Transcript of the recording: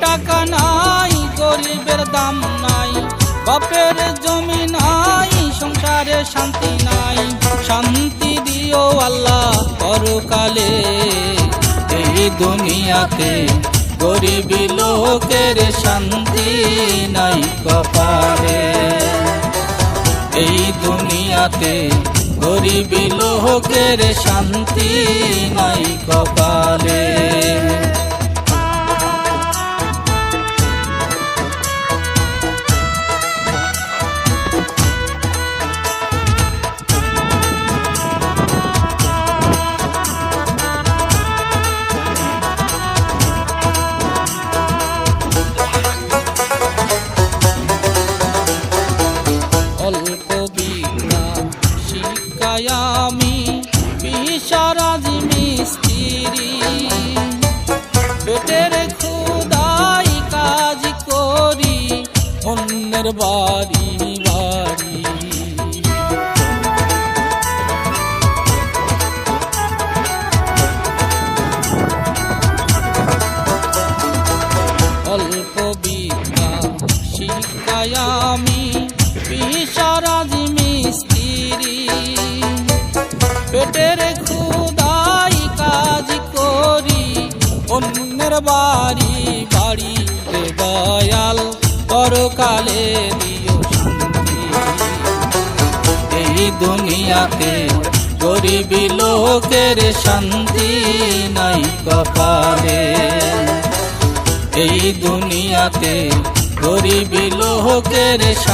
টাকা নাই, গরিবের দাম নাই, বাপের জমি নাই, সংসারে শান্তি নাই। শান্তি দিও আল্লাহ পরকালে, এই দুনিয়াতে গরিব লোকের শান্তি নাই কপালে। এই দুনিয়াতে গরিব লোকের শান্তি নাই কপালে। আমি পেশারাজ মিস্ত্রি, পেটের ক্ষুদাই কাজ করি অন্যের বাড়ি বাড়ি। অল্প বিদ্যা শিক্ষায় আমি পেশারাজ মিস্ত্রি, পেটের ক্ষুদাই কাজ করি অন্যের বাড়ি বাড়ি। রে দয়াল পরকালে দিও শান্তি, এই দুনিয়াতে গরিব লোকের শান্তি নাই কপালে। এই দুনিয়াতে গরিব লোকের